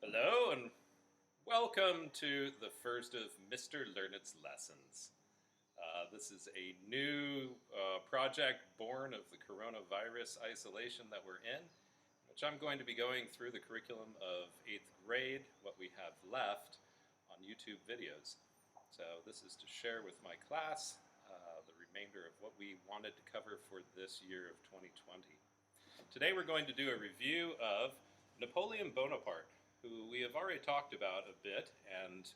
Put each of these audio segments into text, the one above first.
Hello and welcome to the first of Mr. Learned's lessons. This is a new project born of the coronavirus isolation that we're in, which I'm going to be going through the curriculum of 8th grade, what we have left on YouTube videos. So this is to share with my class the remainder of what we wanted to cover for this year of 2020. Today we're going to do a review of Napoleon Bonaparte, who we have already talked about a bit and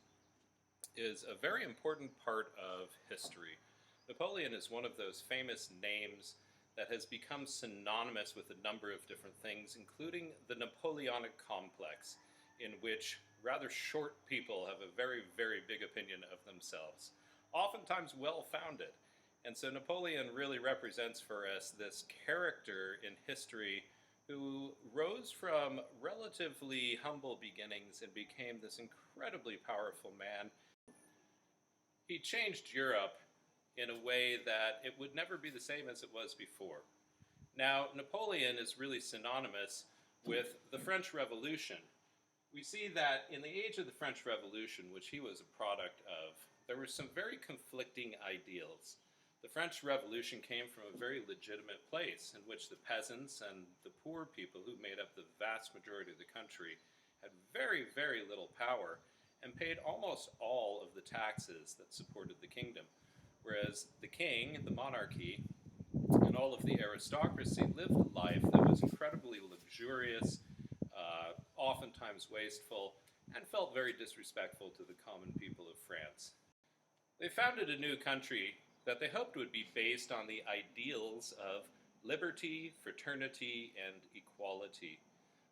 is a very important part of history. Napoleon is one of those famous names that has become synonymous with a number of different things, including the Napoleonic complex, in which rather short people have a very, very big opinion of themselves, oftentimes well-founded. And so Napoleon really represents for us this character in history who rose from relatively humble beginnings and became this incredibly powerful man. He changed Europe in a way that it would never be the same as it was before. Now, Napoleon is really synonymous with the French Revolution. We see that in the age of the French Revolution, which he was a product of, there were some very conflicting ideals. The French Revolution came from a very legitimate place in which the peasants and the poor people who made up the vast majority of the country had very, very little power and paid almost all of the taxes that supported the kingdom. Whereas the king, the monarchy, and all of the aristocracy lived a life that was incredibly luxurious, oftentimes wasteful, and felt very disrespectful to the common people of France. They founded a new country that they hoped would be based on the ideals of liberty, fraternity, and equality.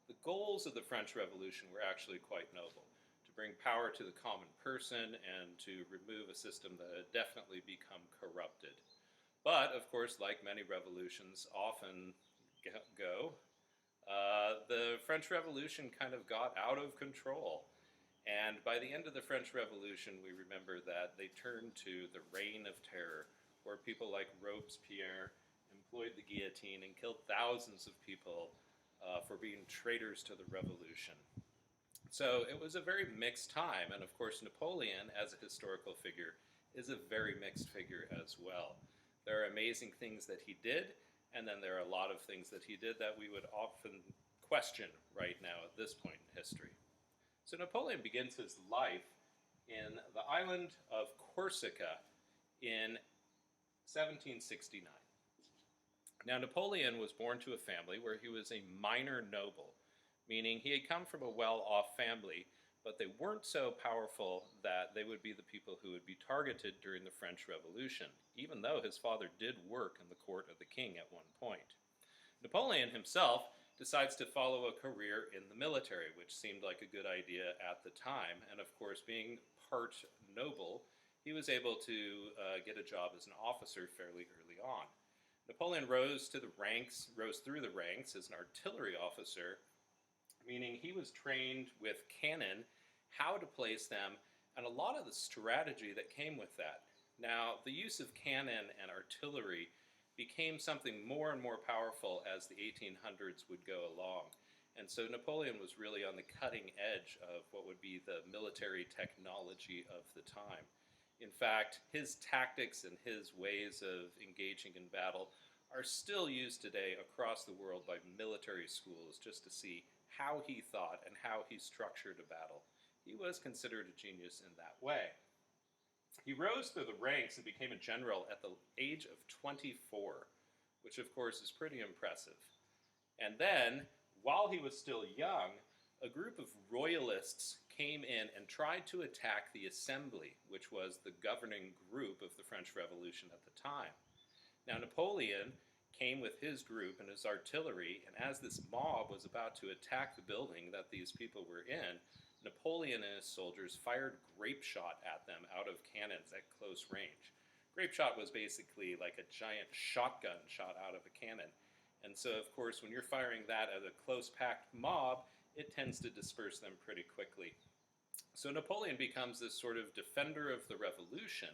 The goals of the French Revolution were actually quite noble: to bring power to the common person and to remove a system that had definitely become corrupted. But, of course, like many revolutions often go, the French Revolution kind of got out of control. And by the end of the French Revolution, we remember that they turned to the Reign of Terror, where people like Robespierre employed the guillotine and killed thousands of people for being traitors to the revolution. So it was a very mixed time, and of course Napoleon, as a historical figure, is a very mixed figure as well. There are amazing things that he did, and then there are a lot of things that he did that we would often question right now at this point in history. So Napoleon begins his life in the island of Corsica in 1769. Now, Napoleon was born to a family where he was a minor noble, meaning he had come from a well-off family, but they weren't so powerful that they would be the people who would be targeted during the French Revolution, even though his father did work in the court of the king at one point. Napoleon himself decides to follow a career in the military, which seemed like a good idea at the time. And of course, being part noble, he was able to get a job as an officer fairly early on. Napoleon rose through the ranks as an artillery officer, meaning he was trained with cannon, how to place them, and a lot of the strategy that came with that. Now, the use of cannon and artillery became something more and more powerful as the 1800s would go along. And so Napoleon was really on the cutting edge of what would be the military technology of the time. In fact, his tactics and his ways of engaging in battle are still used today across the world by military schools just to see how he thought and how he structured a battle. He was considered a genius in that way. He rose through the ranks and became a general at the age of 24, which of course is pretty impressive. And then, while he was still young, a group of royalists came in and tried to attack the Assembly, which was the governing group of the French Revolution at the time. Now, Napoleon came with his group and his artillery, and as this mob was about to attack the building that these people were in, Napoleon and his soldiers fired grape shot at them out of cannons at close range. Grape shot was basically like a giant shotgun shot out of a cannon. And so, of course, when you're firing that at a close-packed mob, it tends to disperse them pretty quickly. So Napoleon becomes this sort of defender of the revolution.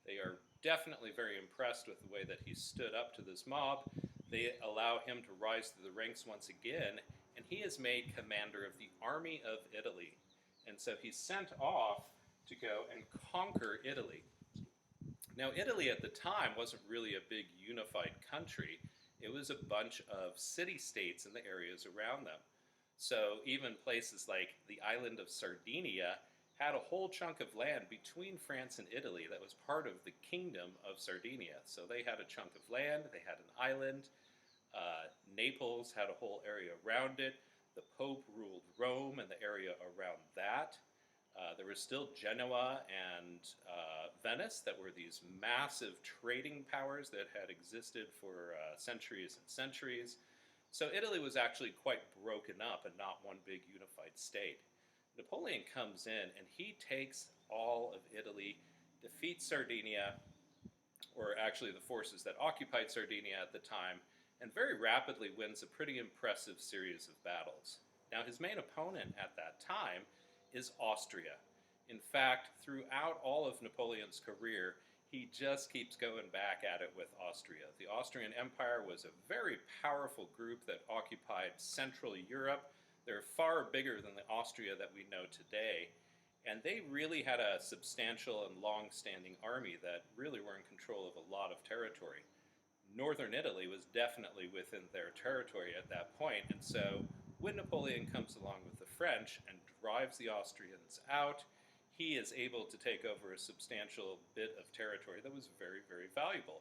They are definitely very impressed with the way that he stood up to this mob. They allow him to rise through the ranks once again, and and he is made commander of the army of Italy. And so he's sent off to go and conquer Italy. Now, Italy at the time wasn't really a big unified country. It was a bunch of city-states in the areas around them. So even places like the island of Sardinia had a whole chunk of land between France and Italy that was part of the kingdom of Sardinia. So they had a chunk of land, they had an island. Naples had a whole area around it. The Pope ruled Rome and the area around that. There was still Genoa and Venice that were these massive trading powers that had existed for centuries and centuries. So Italy was actually quite broken up and not one big unified state. Napoleon comes in and he takes all of Italy, defeats Sardinia, or actually the forces that occupied Sardinia at the time, and very rapidly wins a pretty impressive series of battles. Now, his main opponent at that time is Austria. In fact, throughout all of Napoleon's career, he just keeps going back at it with Austria. The Austrian Empire was a very powerful group that occupied Central Europe. They're far bigger than the Austria that we know today, and they really had a substantial and long-standing army that really were in control of a lot of territory. Northern Italy was definitely within their territory at that point, and so when Napoleon comes along with the French and drives the Austrians out, he is able to take over a substantial bit of territory that was very, very valuable.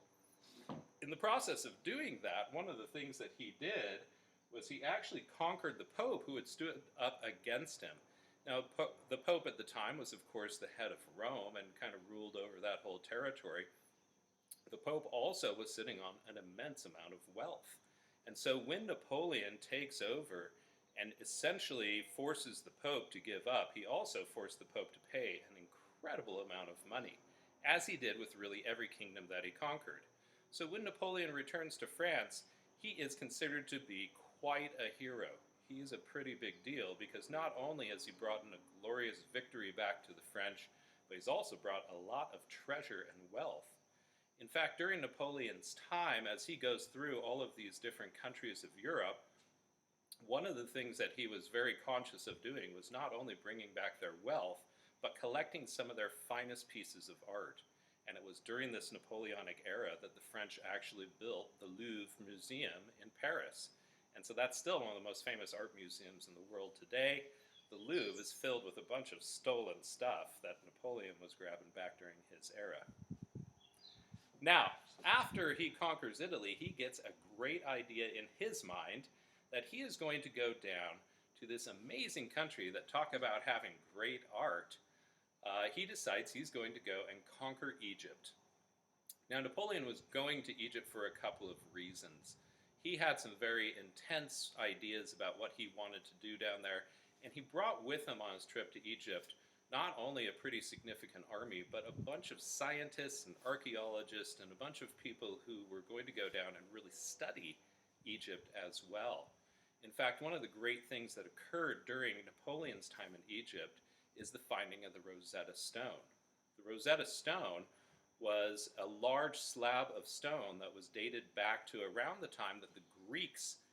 In the process of doing that, one of the things that he did was he actually conquered the Pope who had stood up against him. Now, the Pope at the time was, of course, the head of Rome and kind of ruled over that whole territory. The Pope also was sitting on an immense amount of wealth. And so when Napoleon takes over and essentially forces the Pope to give up, he also forced the Pope to pay an incredible amount of money, as he did with really every kingdom that he conquered. So when Napoleon returns to France, he is considered to be quite a hero. He is a pretty big deal because not only has he brought in a glorious victory back to the French, but he's also brought a lot of treasure and wealth. In fact, during Napoleon's time, as he goes through all of these different countries of Europe, one of the things that he was very conscious of doing was not only bringing back their wealth, but collecting some of their finest pieces of art. And it was during this Napoleonic era that the French actually built the Louvre Museum in Paris. And so that's still one of the most famous art museums in the world today. The Louvre is filled with a bunch of stolen stuff that Napoleon was grabbing back during his era. Now, after he conquers Italy, he gets a great idea in his mind that he is going to go down to this amazing country that talk about having great art. He decides he's going to go and conquer Egypt. Now, Napoleon was going to Egypt for a couple of reasons. He had some very intense ideas about what he wanted to do down there, and he brought with him on his trip to Egypt not only a pretty significant army, but a bunch of scientists and archaeologists and a bunch of people who were going to go down and really study Egypt as well. In fact, one of the great things that occurred during Napoleon's time in Egypt is the finding of the Rosetta Stone. The Rosetta Stone was a large slab of stone that was dated back to around the time that the Greeks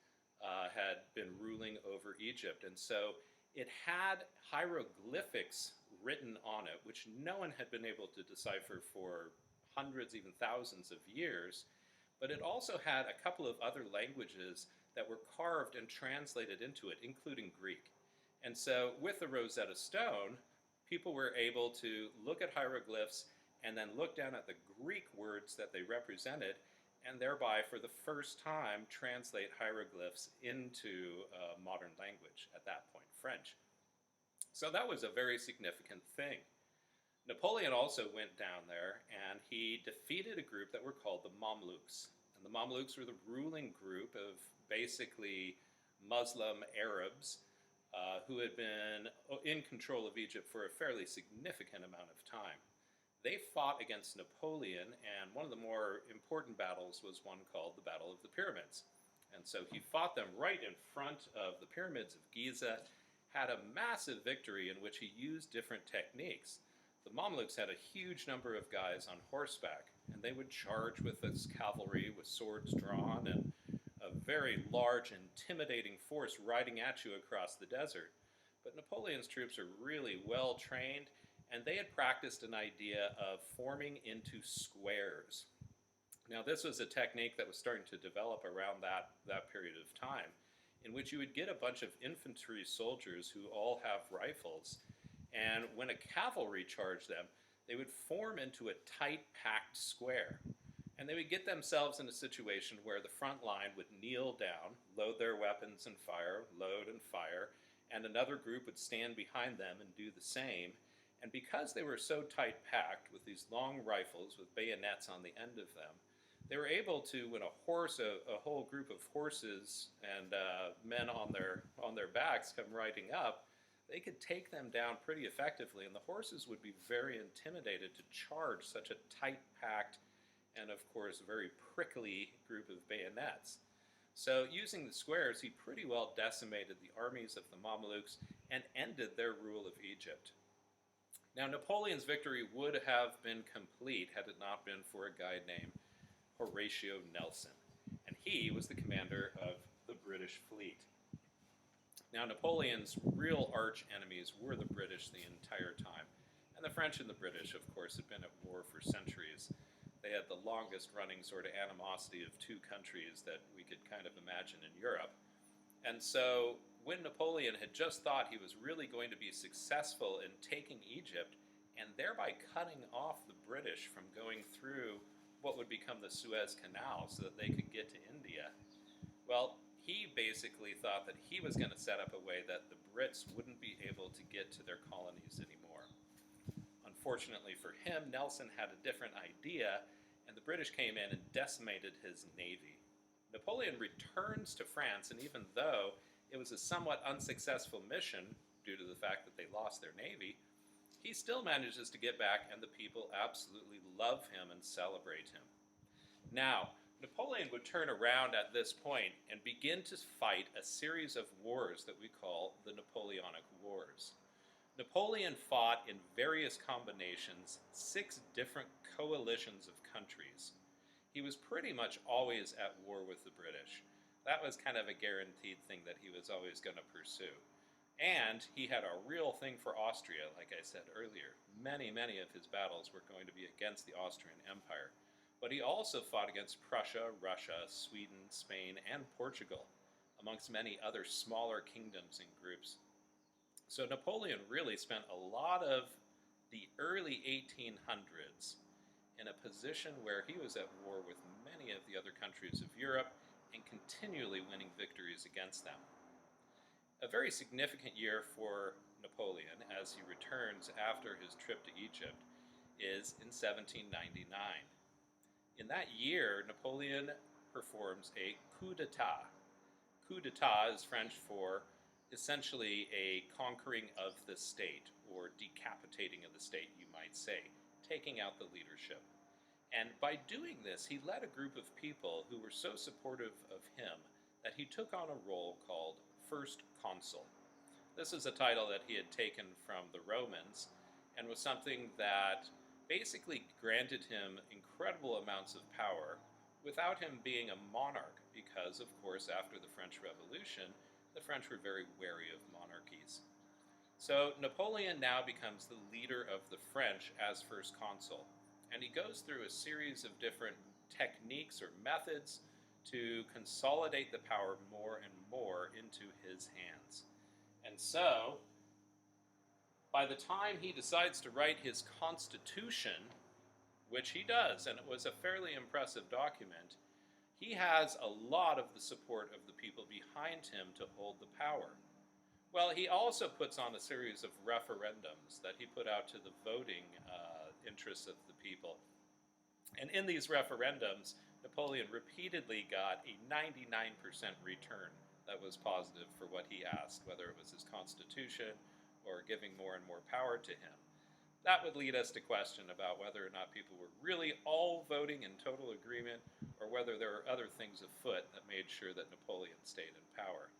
had been ruling over Egypt. And so it had hieroglyphics written on it, which no one had been able to decipher for hundreds, even thousands of years. But it also had a couple of other languages that were carved and translated into it, including Greek. And so with the Rosetta Stone, people were able to look at hieroglyphs and then look down at the Greek words that they represented, and thereby, for the first time, translate hieroglyphs into modern language, at that point, French. So that was a very significant thing. Napoleon also went down there and he defeated a group that were called the Mamluks. And the Mamluks were the ruling group of basically Muslim Arabs who had been in control of Egypt for a fairly significant amount of time. They fought against Napoleon, and one of the more important battles was one called the Battle of the Pyramids. And so he fought them right in front of the pyramids of Giza, had a massive victory in which he used different techniques. The Mamluks had a huge number of guys on horseback, and they would charge with this cavalry with swords drawn and a very large, intimidating force riding at you across the desert. But Napoleon's troops are really well trained, and they had practiced an idea of forming into squares. Now, this was a technique that was starting to develop around that period of time, in which you would get a bunch of infantry soldiers who all have rifles, and when a cavalry charged them, they would form into a tight, packed square. And they would get themselves in a situation where the front line would kneel down, load their weapons and fire, load and fire, and another group would stand behind them and do the same. And because they were so tight-packed with these long rifles with bayonets on the end of them, they were able to, when a whole group of horses and men on their backs come riding up, they could take them down pretty effectively, and the horses would be very intimidated to charge such a tight-packed and, of course, very prickly group of bayonets. So using the squares, he pretty well decimated the armies of the Mamelukes and ended their rule of Egypt. Now, Napoleon's victory would have been complete had it not been for a guy named Horatio Nelson, and he was the commander of the British fleet. Now, Napoleon's real arch enemies were the British the entire time, and the French and the British, of course, had been at war for centuries. They had the longest running sort of animosity of two countries that we could kind of imagine in Europe. And so when Napoleon had just thought he was really going to be successful in taking Egypt and thereby cutting off the British from going through what would become the Suez Canal so that they could get to India, well, he basically thought that he was going to set up a way that the Brits wouldn't be able to get to their colonies anymore. Unfortunately for him, Nelson had a different idea, and the British came in and decimated his navy. Napoleon returns to France, and even though it was a somewhat unsuccessful mission due to the fact that they lost their navy, he still manages to get back, and the people absolutely love him and celebrate him. Now, Napoleon would turn around at this point and begin to fight a series of wars that we call the Napoleonic Wars. Napoleon fought in various combinations 6 different coalitions of countries. He was pretty much always at war with the British. That was kind of a guaranteed thing that he was always going to pursue. And he had a real thing for Austria, like I said earlier. Many of his battles were going to be against the Austrian Empire. But he also fought against Prussia, Russia, Sweden, Spain, and Portugal, amongst many other smaller kingdoms and groups. So Napoleon really spent a lot of the early 1800s in a position where he was at war with many of the other countries of Europe and continually winning victories against them. A very significant year for Napoleon as he returns after his trip to Egypt is in 1799. In that year, Napoleon performs a coup d'etat. Coup d'etat is French for essentially a conquering of the state, or decapitating of the state, you might say, taking out the leadership. And by doing this, he led a group of people who were so supportive of him that he took on a role called First Consul. This is a title that he had taken from the Romans and was something that basically granted him incredible amounts of power without him being a monarch, because, of course, after the French Revolution, the French were very wary of monarchies. So Napoleon now becomes the leader of the French as First Consul, and he goes through a series of different techniques or methods to consolidate the power more and more into his hands. And so, by the time he decides to write his constitution, which he does, and it was a fairly impressive document, he has a lot of the support of the people behind him to hold the power. Well, he also puts on a series of referendums that he put out to the voting interests of the people. And in these referendums, Napoleon repeatedly got a 99% return that was positive for what he asked, whether it was his constitution or giving more and more power to him. That would lead us to question about whether or not people were really all voting in total agreement, or whether there were other things afoot that made sure that Napoleon stayed in power.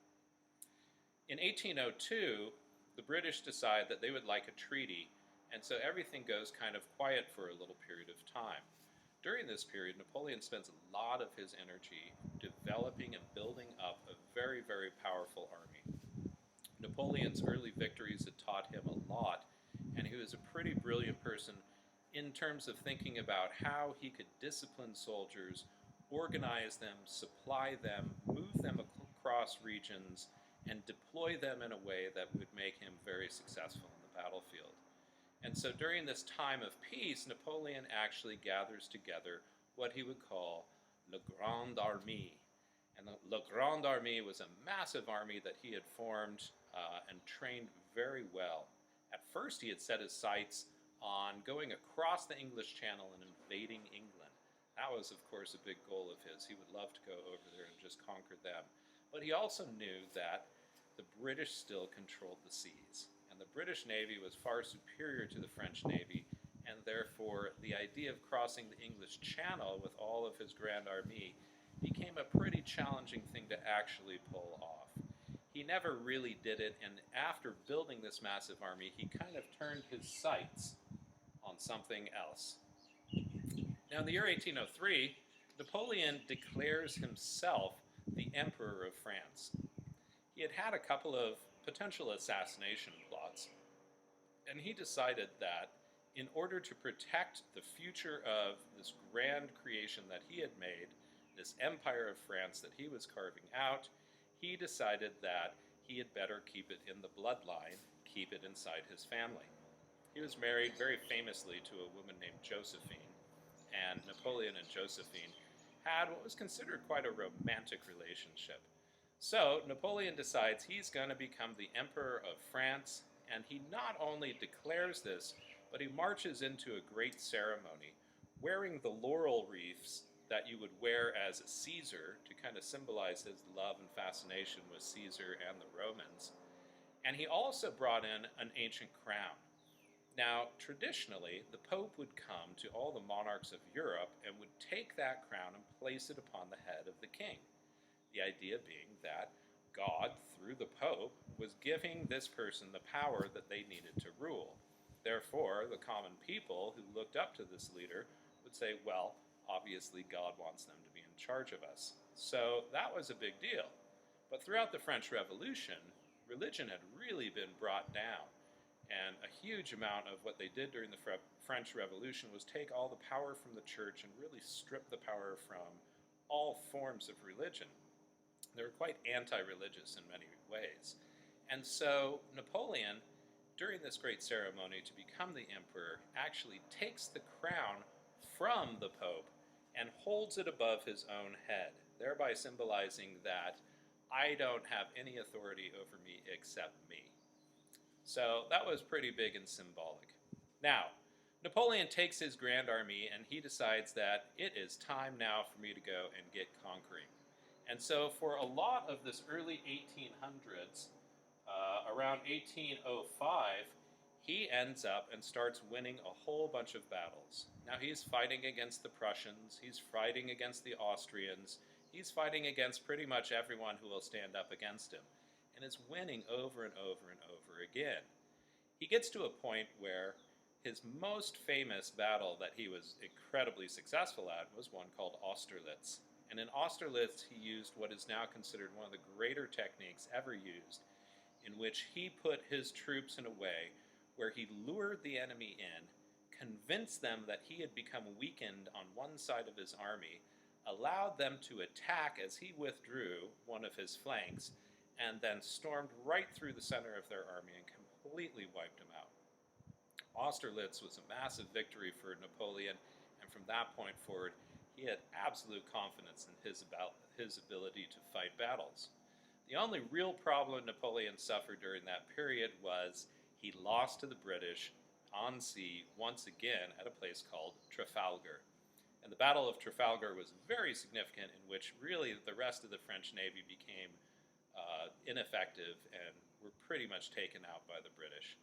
In 1802, the British decide that they would like a treaty, and so everything goes kind of quiet for a little period of time. During this period, Napoleon spends a lot of his energy developing and building up a very, very powerful army. Napoleon's early victories had taught him a lot, and he was a pretty brilliant person in terms of thinking about how he could discipline soldiers, organize them, supply them, move them across regions, and deploy them in a way that would make him very successful in the battlefield. And so during this time of peace, Napoleon actually gathers together what he would call Le Grand Armée. And the Le Grand Armée was a massive army that he had formed and trained very well. At first, he had set his sights on going across the English Channel and invading England. That was, of course, a big goal of his. He would love to go over there and just conquer them. But he also knew that the British still controlled the seas. And the British Navy was far superior to the French Navy, and therefore the idea of crossing the English Channel with all of his Grand Armée became a pretty challenging thing to actually pull off. He never really did it, and after building this massive army, he kind of turned his sights on something else. Now, in the year 1803, Napoleon declares himself the Emperor of France. He had had a couple of potential assassination plots, and he decided that in order to protect the future of this grand creation that he had made, this empire of France that he was carving out, he decided that he had better keep it in the bloodline, keep it inside his family. He was married very famously to a woman named Josephine, and Napoleon and Josephine had what was considered quite a romantic relationship. So Napoleon decides he's going to become the Emperor of France, and he not only declares this, but he marches into a great ceremony wearing the laurel wreaths that you would wear as a Caesar to kind of symbolize his love and fascination with Caesar and the Romans. And he also brought in an ancient crown. Now, traditionally, the Pope would come to all the monarchs of Europe and would take that crown and place it upon the head of the king. The idea being that God, through the Pope, was giving this person the power that they needed to rule. Therefore, the common people who looked up to this leader would say, well, obviously God wants them to be in charge of us. So that was a big deal. But throughout the French Revolution, religion had really been brought down. And a huge amount of what they did during the French Revolution was take all the power from the church and really strip the power from all forms of religion. They were quite anti-religious in many ways. And so Napoleon, during this great ceremony to become the emperor, actually takes the crown from the Pope and holds it above his own head, thereby symbolizing that I don't have any authority over me except me. So that was pretty big and symbolic. Now, Napoleon takes his Grand Armée and he decides that it is time now for me to go and get conquering. And so for a lot of this early 1800s, around 1805, he ends up and starts winning a whole bunch of battles. Now he's fighting against the Prussians, he's fighting against the Austrians, he's fighting against pretty much everyone who will stand up against him, and is winning over and over and over again. He gets to a point where his most famous battle that he was incredibly successful at was one called Austerlitz. And in Austerlitz, he used what is now considered one of the greater techniques ever used, in which he put his troops in a way where he lured the enemy in, convinced them that he had become weakened on one side of his army, allowed them to attack as he withdrew one of his flanks, and then stormed right through the center of their army and completely wiped them out. Austerlitz was a massive victory for Napoleon, and from that point forward, he had absolute confidence in his ability to fight battles. The only real problem Napoleon suffered during that period was he lost to the British on sea once again at a place called Trafalgar. And the Battle of Trafalgar was very significant, in which really the rest of the French Navy became ineffective and were pretty much taken out by the British.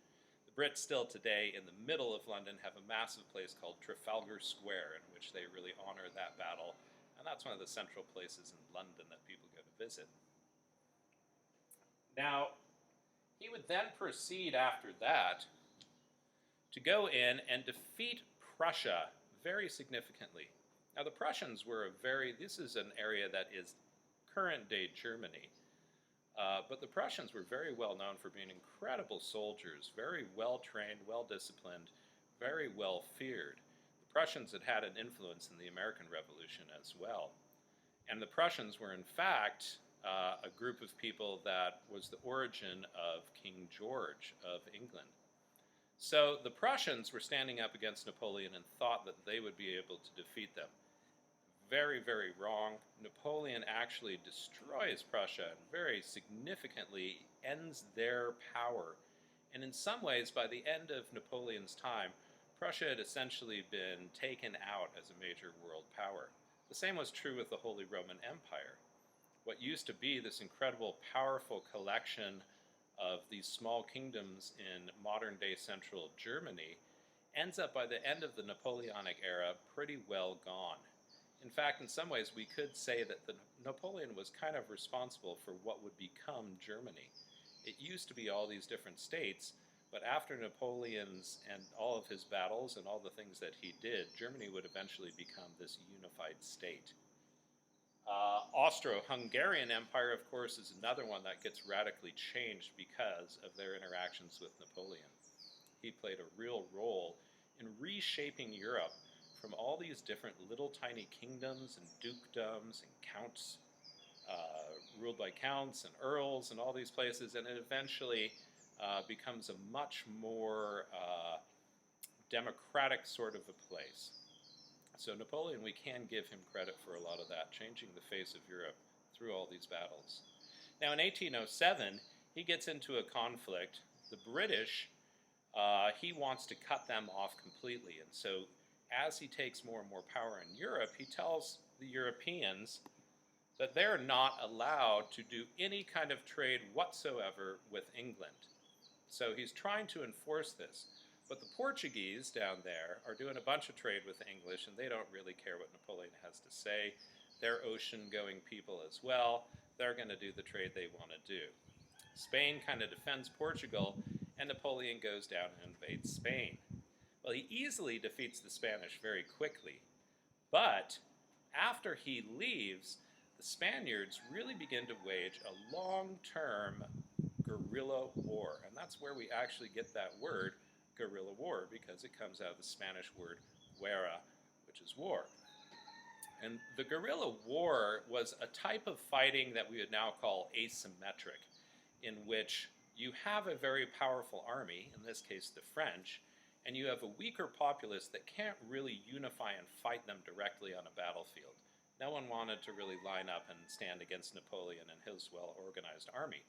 The Brits still today in the middle of London have a massive place called Trafalgar Square, in which they really honor that battle, and that's one of the central places in London that people go to visit. Now, he would then proceed after that to go in and defeat Prussia very significantly. Now the Prussians were this is an area that is current-day Germany, but the Prussians were very well known for being incredible soldiers, very well-trained, well-disciplined, very well-feared. The Prussians had had an influence in the American Revolution as well. And the Prussians were, in fact, a group of people that was the origin of King George of England. So the Prussians were standing up against Napoleon and thought that they would be able to defeat them. Very, very wrong. Napoleon actually destroys Prussia and very significantly ends their power. And in some ways, by the end of Napoleon's time, Prussia had essentially been taken out as a major world power. The same was true with the Holy Roman Empire. What used to be this incredible, powerful collection of these small kingdoms in modern-day central Germany ends up, by the end of the Napoleonic era, pretty well gone. In fact, in some ways, we could say that Napoleon was kind of responsible for what would become Germany. It used to be all these different states, but after Napoleon's and all of his battles and all the things that he did, Germany would eventually become this unified state. Austro-Hungarian Empire, of course, is another one that gets radically changed because of their interactions with Napoleon. He played a real role in reshaping Europe from all these different little tiny kingdoms and dukedoms and counts, ruled by counts and earls and all these places, and it eventually becomes a much more democratic sort of a place. So Napoleon, we can give him credit for a lot of that, changing the face of Europe through all these battles. Now in 1807, he gets into a conflict. The British, he wants to cut them off completely, and so as he takes more and more power in Europe, he tells the Europeans that they're not allowed to do any kind of trade whatsoever with England. So he's trying to enforce this. But the Portuguese down there are doing a bunch of trade with the English, and they don't really care what Napoleon has to say. They're ocean-going people as well. They're going to do the trade they want to do. Spain kind of defends Portugal, and Napoleon goes down and invades Spain. Well, he easily defeats the Spanish very quickly. But after he leaves, the Spaniards really begin to wage a long-term guerrilla war. And that's where we actually get that word, guerrilla war, because it comes out of the Spanish word guerra, which is war. And the guerrilla war was a type of fighting that we would now call asymmetric, in which you have a very powerful army, in this case the French, and you have a weaker populace that can't really unify and fight them directly on a battlefield. No one wanted to really line up and stand against Napoleon and his well-organized army.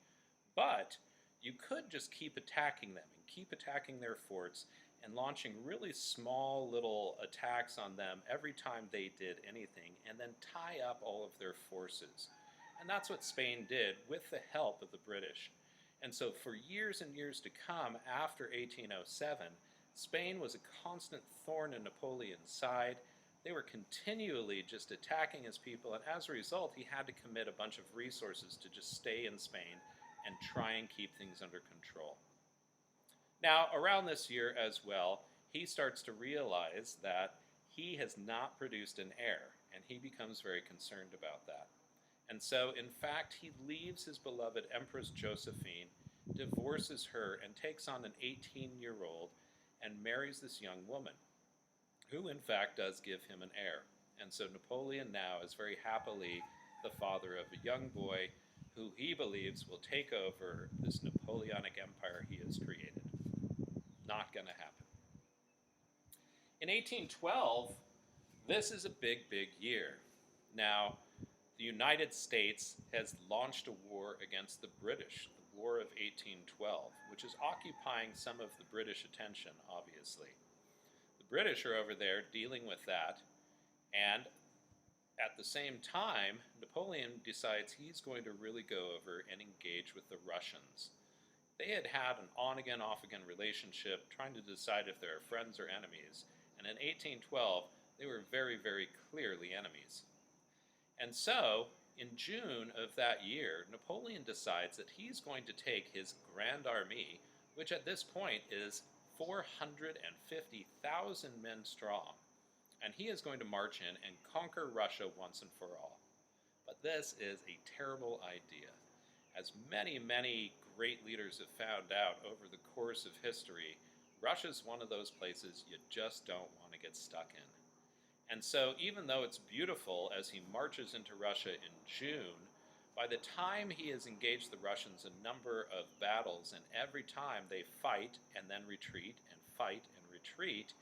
But you could just keep attacking them and keep attacking their forts and launching really small little attacks on them every time they did anything, and then tie up all of their forces. And that's what Spain did with the help of the British. And so for years and years to come after 1807, Spain was a constant thorn in Napoleon's side. They were continually just attacking his people, and as a result, he had to commit a bunch of resources to just stay in Spain and try and keep things under control. Now, around this year as well, he starts to realize that he has not produced an heir, and he becomes very concerned about that. And so, in fact, he leaves his beloved Empress Josephine, divorces her, and takes on an 18-year-old and marries this young woman, who in fact does give him an heir. And so Napoleon now is very happily the father of a young boy who he believes will take over this Napoleonic Empire he has created. Not going to happen. In 1812, this is a big, big year. Now, the United States has launched a war against the British, the War of 1812, which is occupying some of the British attention, obviously. The British are over there dealing with that, and at the same time, Napoleon decides he's going to really go over and engage with the Russians. They had had an on-again, off-again relationship, trying to decide if they're friends or enemies, and in 1812, they were very, very clearly enemies. And so, in June of that year, Napoleon decides that he's going to take his Grand Army, which at this point is 450,000 men strong, and he is going to march in and conquer Russia once and for all. But this is a terrible idea. As many, many great leaders have found out over the course of history, Russia's one of those places you just don't want to get stuck in. And so even though it's beautiful as he marches into Russia in June, by the time he has engaged the Russians a number of battles, and every time they fight and then retreat and fight and retreat,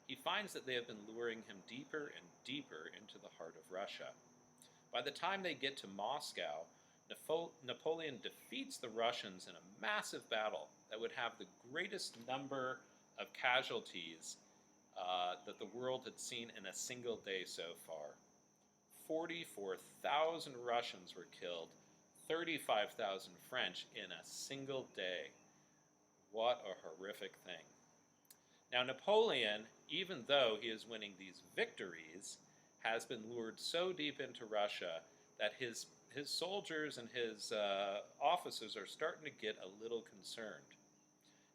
he finds that they have been luring him deeper and deeper into the heart of Russia. By the time they get to Moscow, Napoleon defeats the Russians in a massive battle that would have the greatest number of casualties that the world had seen in a single day so far. 44,000 Russians were killed, 35,000 French in a single day. What a horrific thing. Now Napoleon, even though he is winning these victories, has been lured so deep into Russia that his soldiers and his officers are starting to get a little concerned.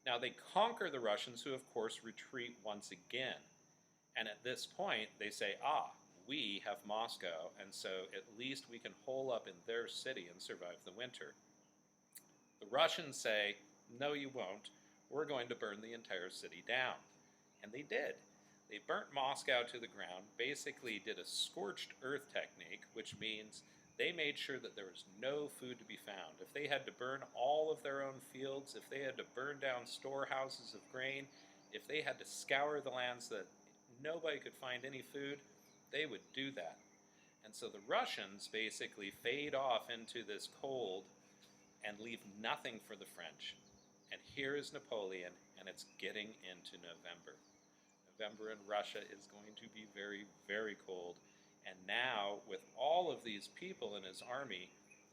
Now they conquer the Russians, who of course retreat once again. And at this point they say, we have Moscow, and so at least we can hole up in their city and survive the winter. The Russians say, no you won't, we're going to burn the entire city down. And they did. They burnt Moscow to the ground, basically did a scorched earth technique, which means they made sure that there was no food to be found. If they had to burn all of their own fields, if they had to burn down storehouses of grain, if they had to scour the lands that nobody could find any food, they would do that. And so the Russians basically fade off into this cold and leave nothing for the French. And here is Napoleon, and it's getting into November. November in Russia is going to be very, very cold. And now, with all of these people in his army,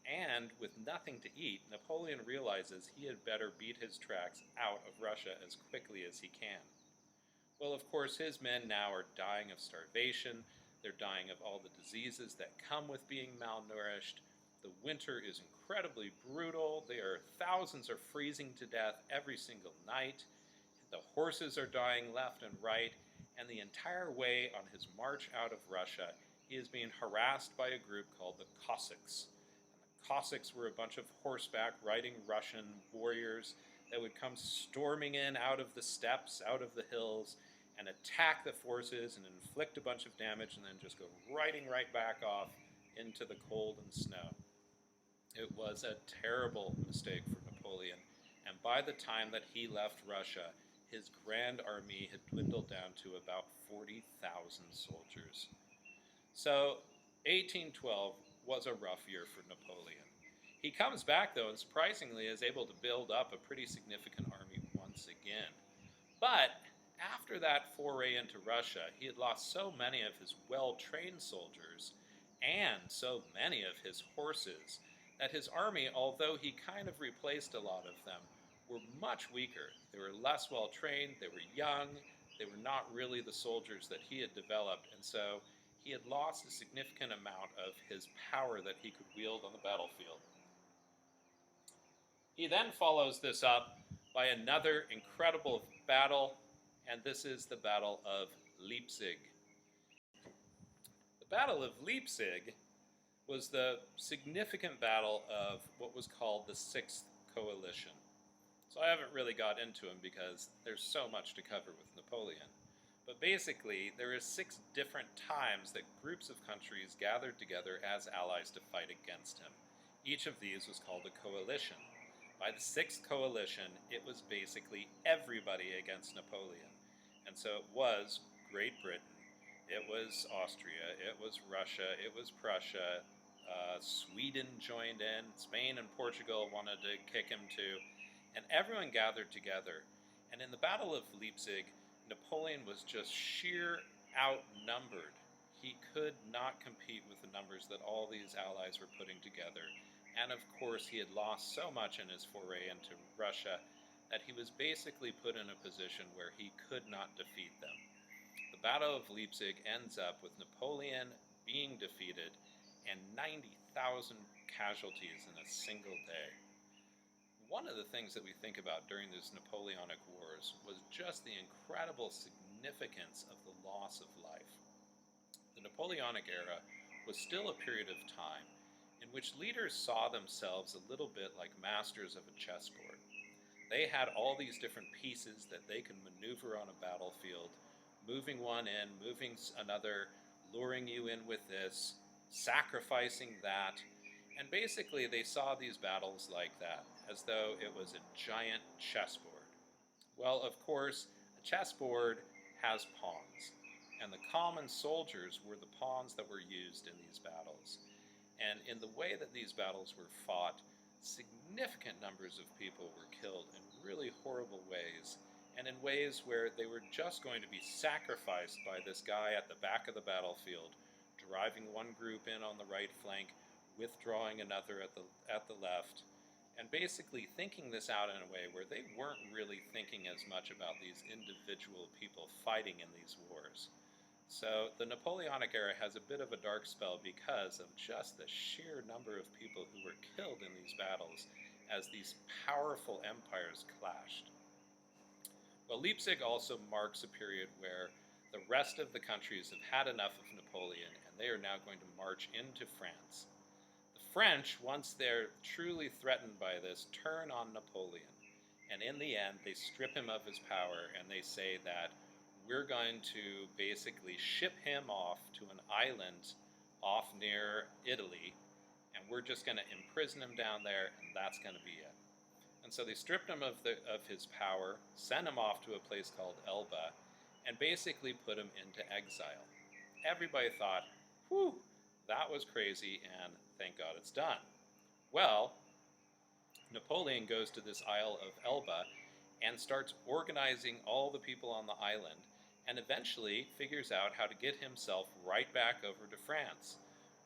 and with nothing to eat, Napoleon realizes he had better beat his tracks out of Russia as quickly as he can. Well, of course, his men now are dying of starvation. They're dying of all the diseases that come with being malnourished. The winter is incredibly brutal. Thousands are freezing to death every single night. The horses are dying left and right. And the entire way on his march out of Russia, he is being harassed by a group called the Cossacks. And the Cossacks were a bunch of horseback riding Russian warriors that would come storming in out of the steppes, out of the hills, and attack the forces and inflict a bunch of damage and then just go riding right back off into the cold and snow. It was a terrible mistake for Napoleon, and by the time that he left Russia, his grand army had dwindled down to about 40,000 soldiers. So 1812 was a rough year for Napoleon. He comes back, though, and surprisingly is able to build up a pretty significant army once again. But after that foray into Russia, he had lost so many of his well-trained soldiers and so many of his horses that his army, although he kind of replaced a lot of them, were much weaker. They were less well-trained, they were young, they were not really the soldiers that he had developed, and so he had lost a significant amount of his power that he could wield on the battlefield. He then follows this up by another incredible battle, and this is the Battle of Leipzig. The Battle of Leipzig was the significant battle of what was called the Sixth Coalition. So I haven't really got into them because there's so much to cover with Napoleon. But basically, there are 6 different times that groups of countries gathered together as allies to fight against him. Each of these was called a coalition. By the 6th coalition, it was basically everybody against Napoleon. And so it was Great Britain, it was Austria, it was Russia, it was Prussia, Sweden joined in, Spain and Portugal wanted to kick him too, and everyone gathered together. And in the Battle of Leipzig, Napoleon was just sheer outnumbered. He could not compete with the numbers that all these allies were putting together. And of course, he had lost so much in his foray into Russia that he was basically put in a position where he could not defeat them. The Battle of Leipzig ends up with Napoleon being defeated and 90,000 casualties in a single day. One of the things that we think about during these Napoleonic Wars was just the incredible significance of the loss of life. the Napoleonic era was still a period of time in which leaders saw themselves a little bit like masters of a chessboard. They had all these different pieces that they could maneuver on a battlefield, moving one in, moving another, luring you in with this, sacrificing that, and basically they saw these battles like that, as though it was a giant chessboard. Well, of course, a chessboard has pawns, and the common soldiers were the pawns that were used in these battles. And in the way that these battles were fought, significant numbers of people were killed in really horrible ways, and in ways where they were just going to be sacrificed by this guy at the back of the battlefield, driving one group in on the right flank, withdrawing another at the left, and basically thinking this out in a way where they weren't really thinking as much about these individual people fighting in these wars. So the Napoleonic era has a bit of a dark spell because of just the sheer number of people who were killed in these battles as these powerful empires clashed. Well, Leipzig also marks a period where the rest of the countries have had enough of Napoleon and they are now going to march into France. The French, once they're truly threatened by this, turn on Napoleon. And in the end, they strip him of his power and they say that we're going to basically ship him off to an island off near Italy, and we're just going to imprison him down there, and that's going to be it. And so they stripped him of his power, sent him off to a place called Elba, and basically put him into exile. Everybody thought, whew, that was crazy, and thank God it's done. Well, Napoleon goes to this Isle of Elba and starts organizing all the people on the island, and eventually figures out how to get himself right back over to France.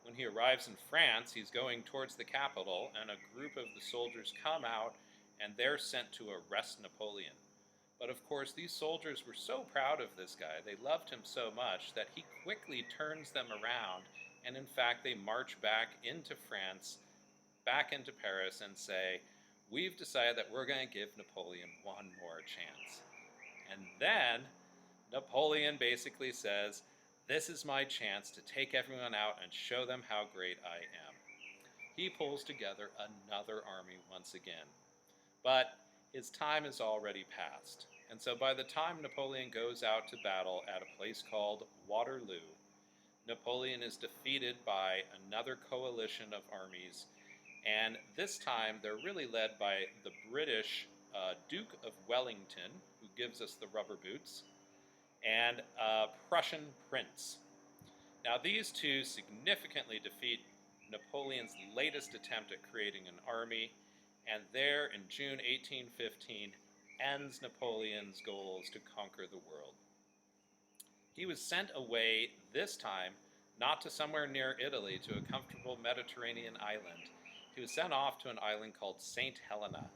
When he arrives in France, he's going towards the capital, and a group of the soldiers come out, and they're sent to arrest Napoleon. But of course, these soldiers were so proud of this guy, they loved him so much, that he quickly turns them around, and in fact, they march back into France, back into Paris, and say, we've decided that we're going to give Napoleon one more chance. And then Napoleon basically says, this is my chance to take everyone out and show them how great I am. He pulls together another army once again. But his time is already past. And so by the time Napoleon goes out to battle at a place called Waterloo, Napoleon is defeated by another coalition of armies. And this time they're really led by the British Duke of Wellington, who gives us the rubber boots, and a Prussian prince. Now these two significantly defeat Napoleon's latest attempt at creating an army, and there in June 1815 ends Napoleon's goals to conquer the world. He was sent away this time not to somewhere near Italy, to a comfortable Mediterranean island. He was sent off to an island called St. Helena,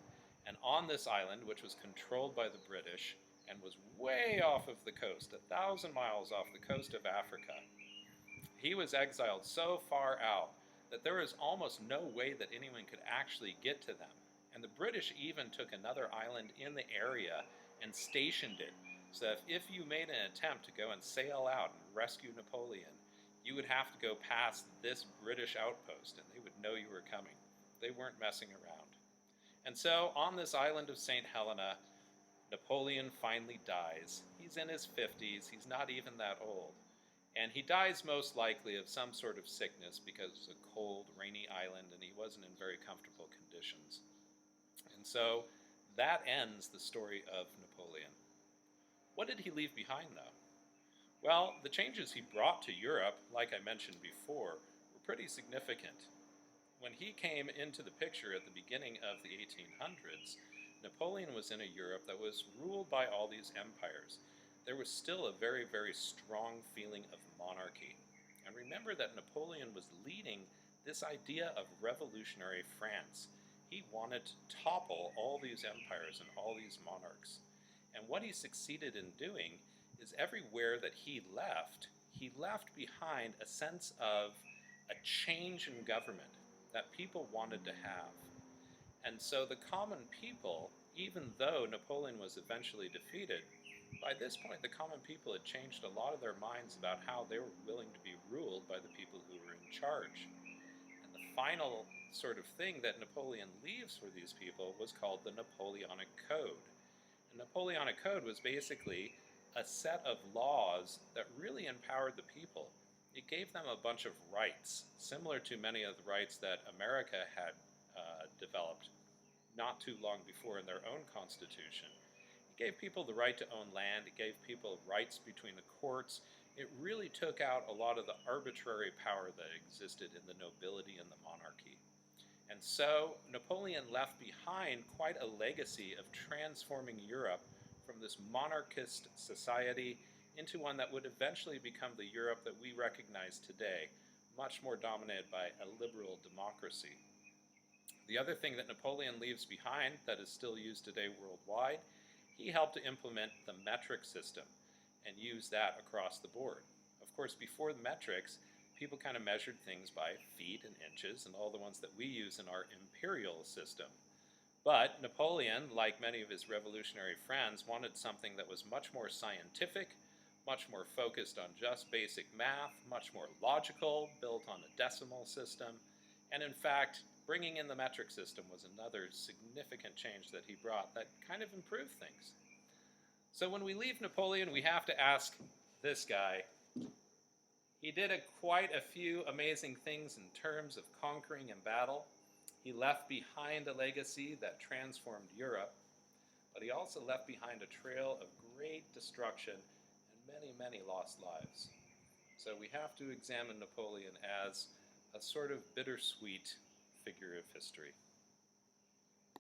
and on this island, which was controlled by the British, and was way off of the coast, 1,000 miles off the coast of Africa. He was exiled so far out that there was almost no way that anyone could actually get to them. And the British even took another island in the area and stationed it, so that if you made an attempt to go and sail out and rescue Napoleon, you would have to go past this British outpost and they would know you were coming. They weren't messing around. And so on this island of St. Helena, Napoleon finally dies. He's in his 50s, he's not even that old. And he dies most likely of some sort of sickness because it's a cold, rainy island and he wasn't in very comfortable conditions. And so that ends the story of Napoleon. What did he leave behind, though? Well, the changes he brought to Europe, like I mentioned before, were pretty significant. When he came into the picture at the beginning of the 1800s, Napoleon was in a Europe that was ruled by all these empires. There was still a very, very strong feeling of monarchy. And remember that Napoleon was leading this idea of revolutionary France. He wanted to topple all these empires and all these monarchs. And what he succeeded in doing is everywhere that he left behind a sense of a change in government that people wanted to have. And so the common people, even though Napoleon was eventually defeated, By this point, the common people had changed a lot of their minds about how they were willing to be ruled by the people who were in charge. And the final sort of thing that Napoleon leaves for these people was called the Napoleonic Code. The Napoleonic Code was basically a set of laws that really empowered the people. It gave them a bunch of rights, similar to many of the rights that America had developed not too long before in their own constitution. It gave people the right to own land, it gave people rights between the courts. It really took out a lot of the arbitrary power that existed in the nobility and the monarchy. And so Napoleon left behind quite a legacy of transforming Europe from this monarchist society into one that would eventually become the Europe that we recognize today, much more dominated by a liberal democracy. The other thing that Napoleon leaves behind that is still used today worldwide, he helped to implement the metric system and use that across the board. Of course, before the metrics, people kind of measured things by feet and inches and all the ones that we use in our imperial system. But Napoleon, like many of his revolutionary friends, wanted something that was much more scientific, much more focused on just basic math, much more logical, built on a decimal system. And in fact, bringing in the metric system was another significant change that he brought that kind of improved things. So when we leave Napoleon, we have to ask this guy. He did quite a few amazing things in terms of conquering in battle. He left behind a legacy that transformed Europe, but he also left behind a trail of great destruction and many, many lost lives. So we have to examine Napoleon as a sort of bittersweet figure of history.